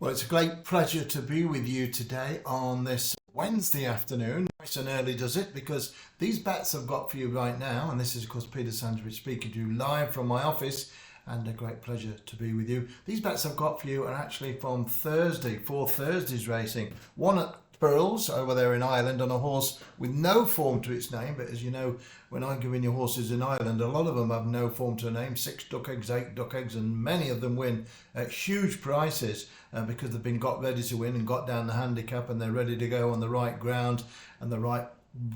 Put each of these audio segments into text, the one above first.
Well, it's a great pleasure to be with you today on this Wednesday afternoon. Nice and early does it, because these bets I've got for you right now, and this is of course Peter Sandwich speaking to you live from my office, and a great pleasure to be with you. These bets I've got for you are actually from Thursday, for Thursday's racing. One at Thurles over there in Ireland on a horse with no form to its name, but as you know, when I'm giving you horses in Ireland, a lot of them have no form to a name, 6 duck eggs, 8 duck eggs, and many of them win at huge prices because they've been got ready to win and got down the handicap, and they're ready to go on the right ground and the right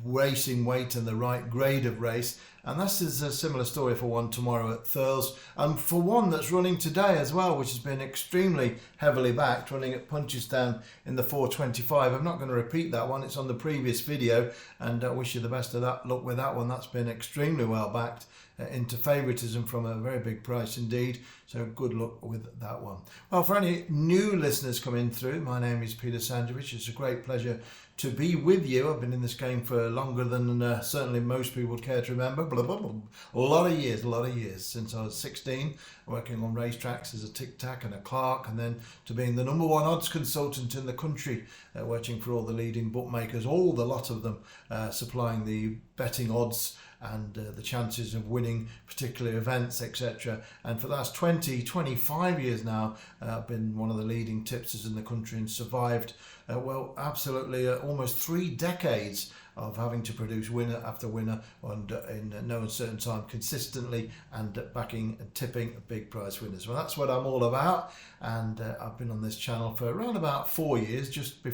racing weight and the right grade of race. And this is a similar story for one tomorrow at Thurles, and for one that's running today as well, which has been extremely heavily backed, running at Punchestown in the 425. I'm not going to repeat that one, it's on the previous video, and I wish you the best of that luck with that one. That's been extremely well backed into favouritism from a very big price indeed, so good luck with that one. Well, for any new listeners coming through, my name is Peter Sandwich. It's a great pleasure to be with you. I've been in this game for longer than certainly most people would care to remember. A lot of years since I was 16, working on racetracks as a tic-tac and a clerk, and then to being the #1 odds consultant in the country, working for all the leading bookmakers, all the lot of them, supplying the betting odds and the chances of winning particular events, etc. And for the last 25 years now, I've been one of the leading tipsters in the country and survived, well, absolutely almost 3 decades of having to produce winner after winner and in no uncertain time consistently, and backing and tipping big prize winners. Well, that's what I'm all about, and I've been on this channel for around about 4 years, just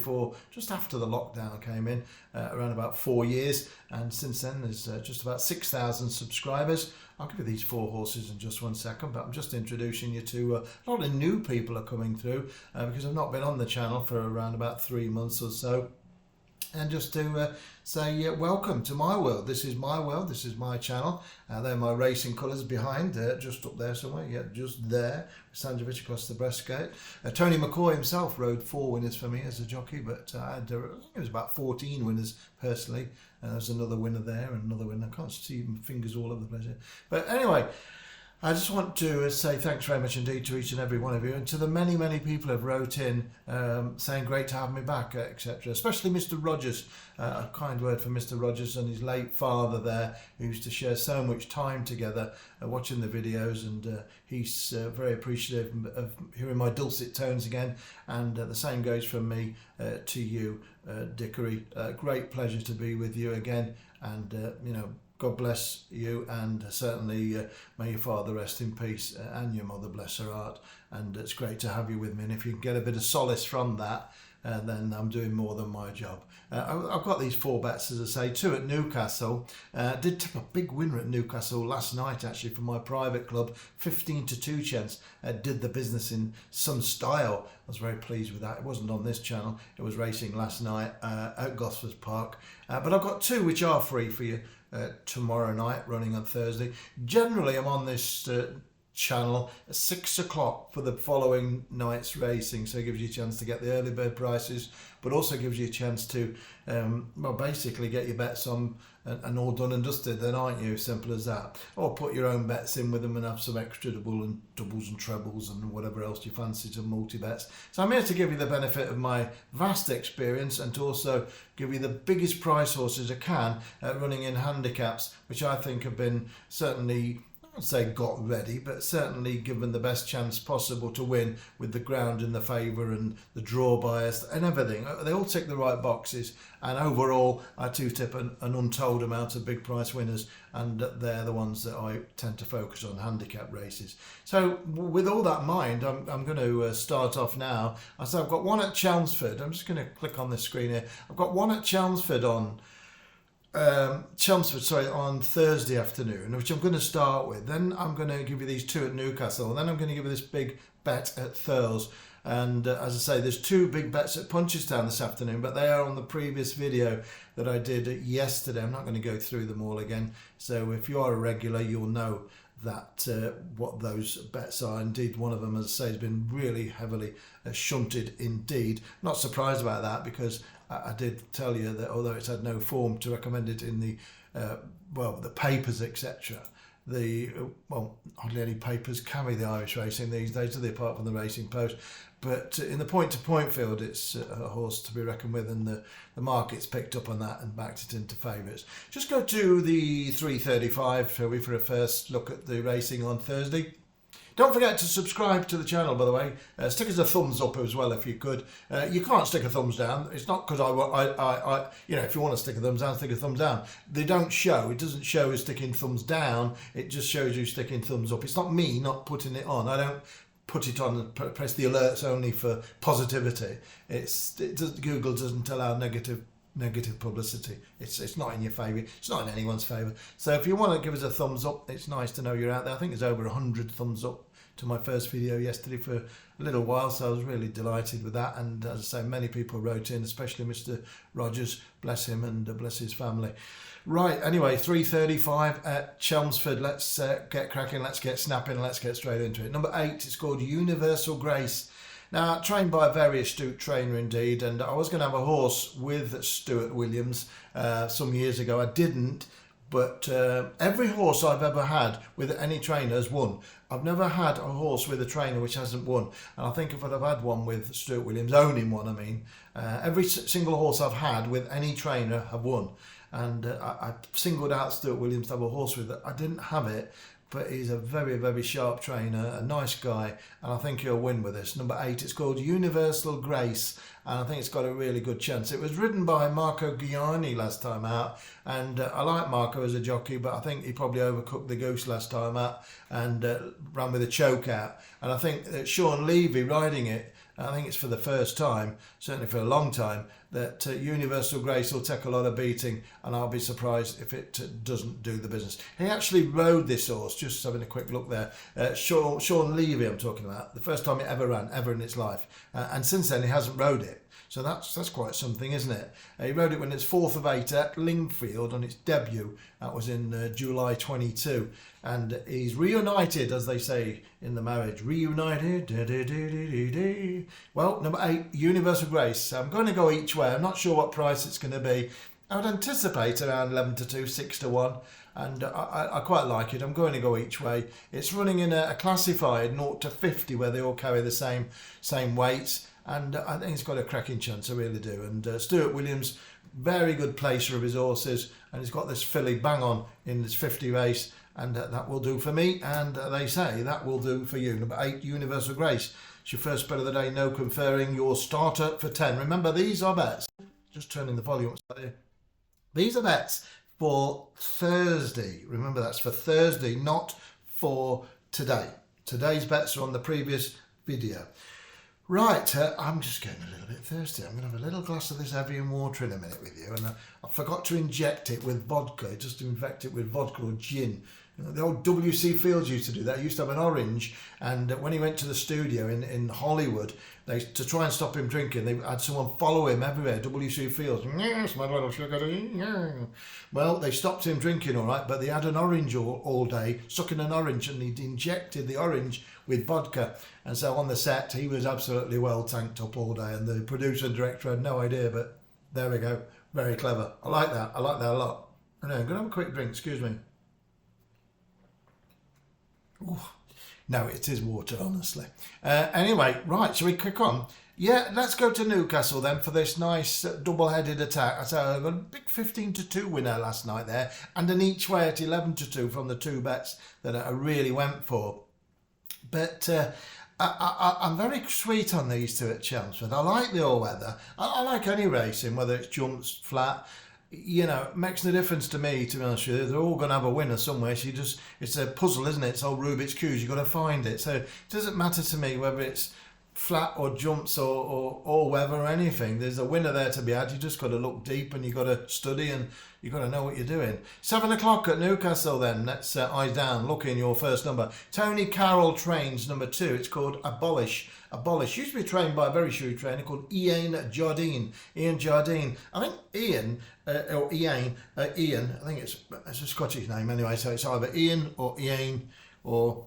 after the lockdown came in, around about 4 years, and since then there's just about 6,000 subscribers. I'll give you these 4 horses in just 1 second, but I'm just introducing you to a lot of new people are coming through because I've not been on the channel for around about 3 months or so. And just to say welcome to my world. This is my world, this is my channel. They're my racing colours behind, just up there somewhere, yeah, just there. Sandwich across the breastgate. Tony McCoy himself rode 4 winners for me as a jockey, but I had, it was about 14 winners personally. There's another winner there and another winner. I can't see my fingers all over the place. But anyway, I just want to say thanks very much indeed to each and every one of you, and to the many people who have wrote in saying great to have me back, etc. Especially Mr. Rogers. A kind word for Mr. Rogers and his late father there, who used to share so much time together watching the videos, and he's very appreciative of hearing my dulcet tones again, and the same goes from me to you, Dickory. Great pleasure to be with you again, and you know, God bless you, and certainly may your father rest in peace, and your mother, bless her heart, and it's great to have you with me. And if you can get a bit of solace from that, then I'm doing more than my job. I've got these 4 bets, as I say, 2 at Newcastle. Did tip a big winner at Newcastle last night, actually, from my private club, 15-2 chance. Did the business in some style. I was very pleased with that. It wasn't on this channel, it was racing last night at Gosforth Park. But I've got 2 which are free for you tomorrow night, running on Thursday. Generally, I'm on this channel at 6 o'clock for the following night's racing, so it gives you a chance to get the early bird prices, but also gives you a chance to well, basically get your bets on and all done and dusted then, aren't you? Simple as that. Or put your own bets in with them and have some extra doubles and trebles and whatever else you fancy, to multi-bets. So I'm here to give you the benefit of my vast experience, and to also give you the biggest price horses I can at running in handicaps, which I think have been certainly, I'd say got ready, but certainly given the best chance possible to win, with the ground in the favour and the draw bias and everything. They all tick the right boxes, and overall I too tip an untold amount of big price winners, and they're the ones that I tend to focus on, handicap races. So with all that in mind, I'm going to start off now. So I've got 1 at Chelmsford. I'm just going to click on the screen here. I've got 1 at Chelmsford on on Thursday afternoon, which I'm going to start with. Then I'm going to give you these 2 at Newcastle, and then I'm going to give you this big bet at Thurles. And as I say, there's 2 big bets at Punchestown this afternoon, but they are on the previous video that I did yesterday. I'm not going to go through them all again, so if you are a regular, you'll know that what those bets are. Indeed, one of them, as I say, has been really heavily shunted indeed. Not surprised about that, because I did tell you that although it's had no form to recommend it in the well, the papers, etc., well, hardly any papers carry the Irish racing these days, do they, apart from the Racing Post. But in the point-to-point field, it's a horse to be reckoned with, and the market's picked up on that and backed it into favourites. Just go to the 3:35, shall we, for a first look at the racing on Thursday. Don't forget to subscribe to the channel, by the way. Stick us a thumbs up as well if you could. You can't stick a thumbs down. It's not because if you want to stick a thumbs down, stick a thumbs down. They don't show. It doesn't show as sticking thumbs down. It just shows you sticking thumbs up. It's not me not putting it on. I don't put it on and press the alerts only for positivity. Google doesn't allow negative publicity. It's not in your favour. It's not in anyone's favour. So if you want to give us a thumbs up, it's nice to know you're out there. I think there's over 100 thumbs up to my first video yesterday for a little while, so I was really delighted with that. And as I say, many people wrote in, especially Mr. Rogers, bless him and bless his family. Right, anyway, 3:35 at Chelmsford. Let's get cracking, let's get snapping, let's get straight into it. Number 8 is called Universal Grace. Now, trained by a very astute trainer indeed, and I was going to have a horse with Stuart Williams some years ago. I didn't, but every horse I've ever had with any trainer has won. I've never had a horse with a trainer which hasn't won, and I think if I'd have had one with Stuart Williams, owning one, I mean, every single horse I've had with any trainer have won. And I singled out Stuart Williams to have a horse with it. I didn't have it, but he's a very, very sharp trainer, a nice guy, and I think he'll win with this. Number 8, it's called Universal Grace, and I think it's got a really good chance. It was ridden by Marco Gianni last time out, and I like Marco as a jockey, but I think he probably overcooked the goose last time out and ran with a choke out. And I think that Sean Levy riding it, I think it's for the first time, certainly for a long time, that Universal Grace will take a lot of beating, and I'll be surprised if it doesn't do the business. He actually rode this horse, just having a quick look there. Sean Levy I'm talking about, the first time it ever ran, ever in its life. And since then he hasn't rode it. So that's quite something, isn't it? He rode it when it's 4th of 8 at Lingfield on its debut. That was in July 22. And he's reunited, as they say in the marriage. Reunited. Well, number 8, Universal Grace. I'm going to go each way. I'm not sure what price it's going to be. I would anticipate around 11 to 2, 6 to 1. And I quite like it. I'm going to go each way. It's running in a classified 0 to 50 where they all carry the same weights. And I think it's got a cracking chance, I really do. And Stuart Williams, very good placer of his horses, and he's got this filly bang on in this 50 race, and that will do for me, and they say that will do for you. Number 8, Universal Grace. It's your first bet of the day, no conferring, your starter for 10. Remember, these are bets. Just turning the volume up slightly. These are bets for Thursday. Remember, that's for Thursday, not for today. Today's bets are on the previous video. Right, I'm just getting a little bit thirsty. I'm going to have a little glass of this Evian water in a minute with you. And I forgot to inject it with vodka, just to infect it with vodka or gin. You know, the old W.C. Fields used to do that. He used to have an orange, and when he went to the studio in Hollywood, to try and stop him drinking, they had someone follow him everywhere. W.C. Fields, yes, my little sugar. Yeah. Well, they stopped him drinking, all right, but they had an orange all day, sucking an orange, and he'd injected the orange with vodka. And so on the set, he was absolutely well tanked up all day, and the producer and director had no idea, but there we go. Very clever. I like that. I like that a lot. Anyway, I'm going to have a quick drink, excuse me. Ooh. No, it is water, honestly. Anyway, right, shall we kick on? Yeah, let's go to Newcastle then for this nice double-headed attack. So I got a big 15 to 2 winner last night there, and an each way at 11 to 2 from the 2 bets that I really went for. But I'm very sweet on these 2 at Chelmsford. I like the all-weather. I like any racing, whether it's jumps, flat. You know, it makes no difference to me, to be honest with you. They're all going to have a winner somewhere. It's a puzzle, isn't it? It's old Rubik's Cube. You've got to find it. So it doesn't matter to me whether it's flat or jumps or weather or anything. There's a winner there to be had. You just got to look deep, and you've got to study, and you've got to know what you're doing. 7 o'clock at Newcastle then. Let's eyes down. Look in your first number. Tony Carroll trains number 2. It's called Abolish. Abolish. Used to be trained by a very shrewd trainer called Ian Jardine. Ian Jardine. I think Ian, I think it's a Scottish name anyway, so it's either Ian or Ian or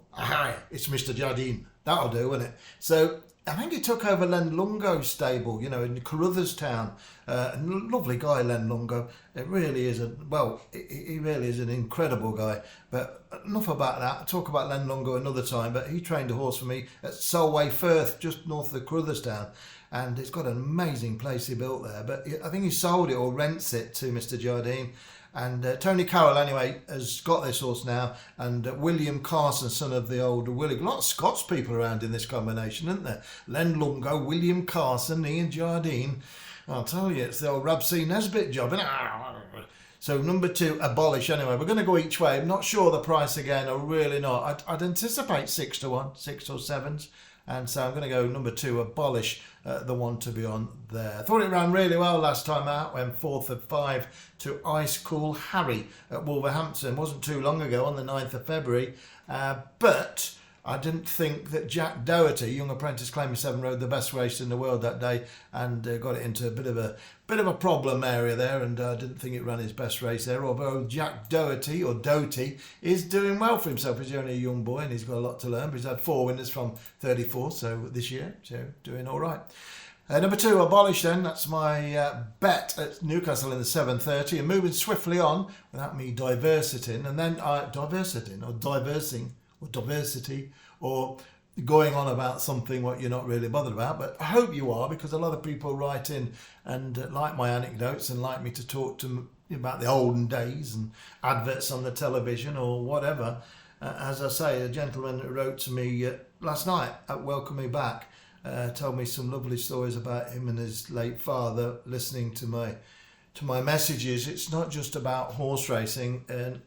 it's Mr. Jardine. That'll do, won't it? So I think he took over Len Lungo's stable, you know, in Carruthers-town. Lovely guy, Len Lungo. It really is he really is an incredible guy. But enough about that. I'll talk about Len Lungo another time. But he trained a horse for me at Solway Firth, just north of Carruthers-town. And it's got an amazing place he built there. But I think he sold it or rents it to Mr. Jardine. And Tony Carroll, anyway, has got this horse now. And William Carson, son of the old Willie. A lot of Scots people around in this combination, isn't there? Len Lungo, William Carson, Ian Jardine. I'll tell you, it's the old Rab C. Nesbitt job, isn't it? So number 2, Abolish. Anyway, we're going to go each way. I'm not sure the price again, or really not. I'd anticipate 6 to 1, 6 or 7s. And so I'm going to go number 2, Abolish, the one to be on there. I thought it ran really well last time out, went 4th of 5 to Ice Cool Harry at Wolverhampton. Wasn't too long ago, on the 9th of February. But I didn't think that Jack Doherty, young apprentice claiming 7, rode the best race in the world that day, and got it into a bit of a problem area there, and I didn't think it ran his best race there. Although Jack Doherty, or Doty, is doing well for himself. He's only a young boy and he's got a lot to learn, but he's had 4 winners from 34 so this year, so doing all right. Number 2, Abolish then. That's my bet at Newcastle in the 7:30, and moving swiftly on without me diversing, and then diversity, or going on about something what you're not really bothered about. But I hope you are, because a lot of people write in and like my anecdotes and like me to talk to them about the olden days and adverts on the television or whatever. As I say, a gentleman wrote to me last night at Welcome Me Back, told me some lovely stories about him and his late father, listening to my messages. It's not just about horse racing, and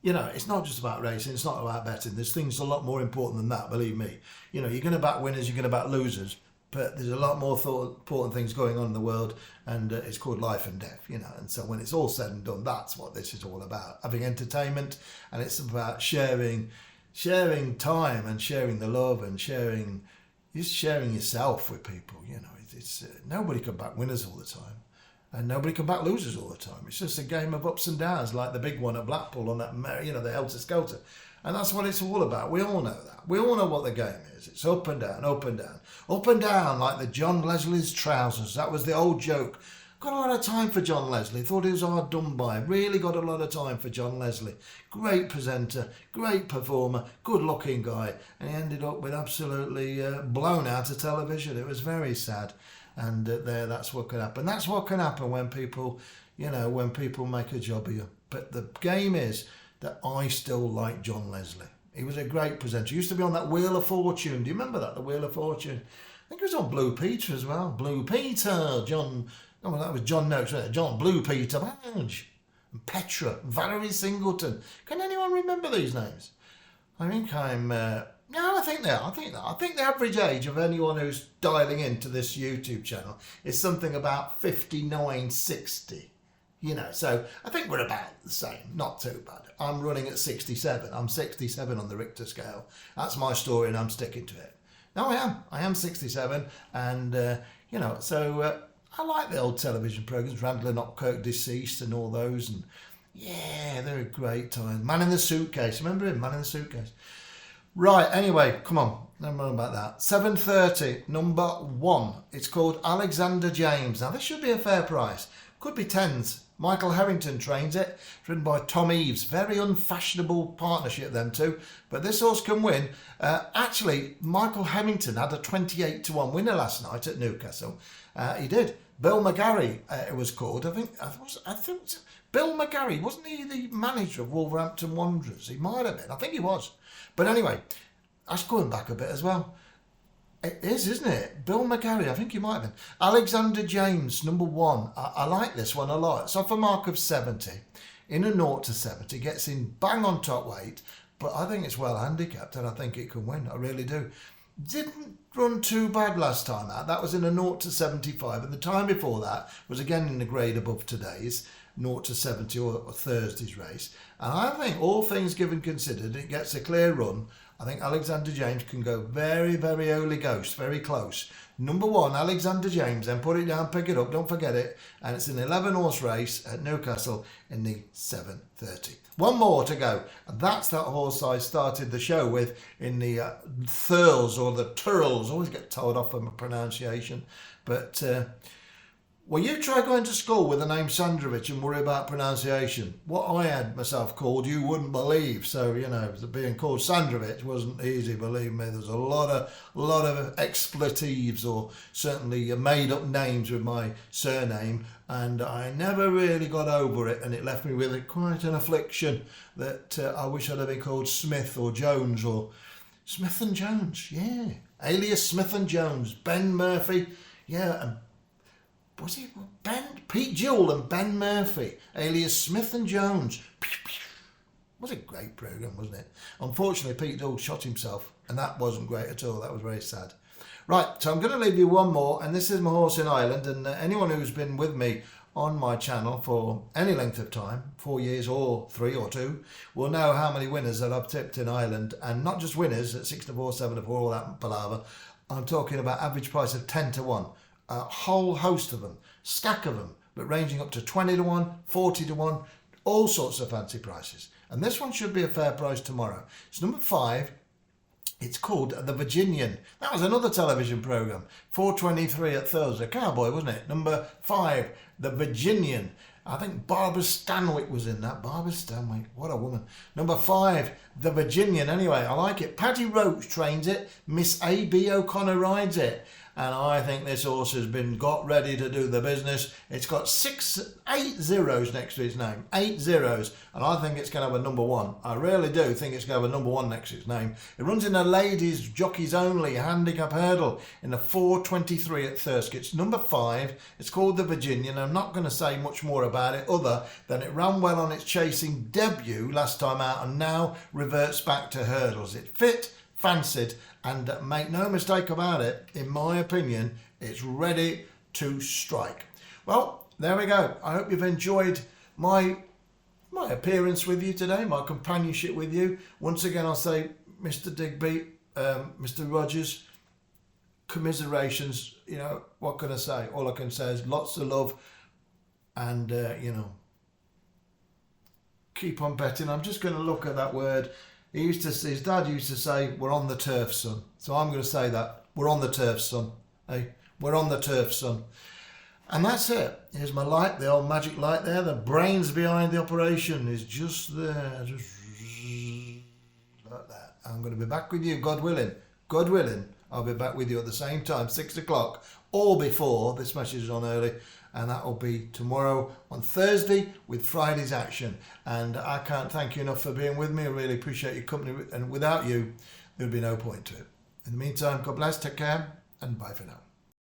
you know, it's not just about racing, it's not about betting. There's things a lot more important than that, believe me. You know, you're going to back winners, you're going to back losers, but there's a lot more important things going on in the world, and it's called life and death, you know. And so when it's all said and done, that's what this is all about. Having entertainment, and it's about sharing time and sharing the love and sharing yourself with people, you know. It's nobody can back winners all the time. And nobody can back losers all the time. It's just a game of ups and downs, like the big one at Blackpool on that, you know, the Helter Skelter. And that's what it's all about. We all know that. We all know what the game is. It's up and down, up and down. Up and down, like the John Leslie's trousers. That was the old joke. Got a lot of time for John Leslie. Thought he was hard done by. Really got a lot of time for John Leslie. Great presenter, great performer, good looking guy. And he ended up with absolutely blown out of television. It was very sad. And that's what can happen. That's what can happen when people, you know, when people make a job of you. But the game is that I still like John Leslie. He was a great presenter. He used to be on that Wheel of Fortune. Do you remember that, the Wheel of Fortune? I think he was on Blue Peter as well. Blue Peter, John. Oh, that was John Noakes, right? John Blue Peter Badge, and Petra, Valerie Singleton. Can anyone remember these names? I think no, I think they are. I think the average age of anyone who's dialing into this YouTube channel is something about 59, 60. You know, so I think we're about the same. Not too bad. I'm running at 67. I'm 67 on the Richter scale. That's my story, and I'm sticking to it. No, I am. I am 67, and you know, so I like the old television programs. Rambler, Not Kirk, Deceased, and all those, and yeah, they're a great time. Man in the Suitcase. Remember him? Man in the Suitcase. Right, anyway, come on, never mind about that. 7:30, number 1. It's called Alexander James. Now, this should be a fair price. Could be 10s. Michael Harrington trains it. It's ridden by Tom Eves. Very unfashionable partnership, them two. But this horse can win. Actually, Michael Harrington had a 28 to 1 winner last night at Newcastle. He did. Bill McGarry, it was called. I think Bill McGarry, wasn't he the manager of Wolverhampton Wanderers? He might have been. I think he was. But anyway, that's going back a bit as well. It is, isn't it? Bill McGarry, I think he might have been. Alexander James, number 1. I like this one a lot. It's off a mark of 70. In a 0 to 70. Gets in bang on top weight. But I think it's well handicapped, and I think it can win. I really do. Didn't run too bad last time out. That was in a 0 to 75. And the time before that was again in the grade above today's. 0 to 70 or Thursday's race. And I think all things given considered, it gets a clear run. I think Alexander James can go very, very early ghost, very close. Number 1, Alexander James, then put it down, pick it up, don't forget it. And it's an 11 horse race at Newcastle in the 7:30. One more to go. And that's that horse I started the show with in the Thurles or the Thurles. Always get told off for my pronunciation. But, well, you try going to school with the name Sandrovich and worry about pronunciation. What I had myself called, you wouldn't believe. So, you know, being called Sandrovich wasn't easy, believe me. There's a lot of expletives or certainly made up names with my surname, and I never really got over it, and it left me with quite an affliction that I wish I'd have been called Smith or Jones or Smith and Jones, yeah. Alias Smith and Jones, Ben Murphy, yeah, and was it Pete Jewell and Ben Murphy, alias Smith and Jones. Was a great programme, wasn't it? Unfortunately, Pete Jewell shot himself, and that wasn't great at all. That was very sad. Right, so I'm going to leave you one more, and this is my horse in Ireland, and anyone who's been with me on my channel for any length of time, 4 years or 3 or 2, will know how many winners that I've tipped in Ireland, and not just winners at 6 to 4, 7 to 4, all that palaver. I'm talking about average price of 10 to 1. A whole host of them, stack of them, but ranging up to 20 to 1, 40 to 1, all sorts of fancy prices. And this one should be a fair price tomorrow. It's number 5. It's called The Virginian. That was another television programme. 4:23 at Thurs. A cowboy, wasn't it? Number 5, The Virginian. I think Barbara Stanwyck was in that. Barbara Stanwyck, what a woman. Number 5, The Virginian. Anyway, I like it. Paddy Roach trains it. Miss A.B. O'Connor rides it. And I think this horse has been got ready to do the business. It's got 8 zeros next to its name. 8 zeros. And I think it's going to have a number 1. I really do think it's going to have a number 1 next to its name. It runs in a ladies jockeys only handicap hurdle in the 4:23 at Thurles. It's number 5. It's called The Virginian. I'm not going to say much more about it other than it ran well on its chasing debut last time out and now reverts back to hurdles. It fit, fancied, and make no mistake about it, in my opinion, it's ready to strike. Well, there we go. I hope you've enjoyed my appearance with you today, my companionship with you. Once again, I'll say, Mr. Digby, Mr. Rogers, commiserations. You know, what can I say? All I can say is lots of love and, you know, keep on betting. I'm just going to look at that word. His dad used to say, we're on the turf, son. So I'm going to say that. We're on the turf, son. Hey, we're on the turf, son. And that's it. Here's my light, the old magic light there. The brains behind the operation is just there. Just like that. I'm going to be back with you, God willing. God willing, I'll be back with you at the same time, 6 o'clock, or before. This message is on early. And that will be tomorrow on Thursday with Friday's action. And I can't thank you enough for being with me. I really appreciate your company. And without you, there would be no point to it. In the meantime, God bless, take care, and bye for now.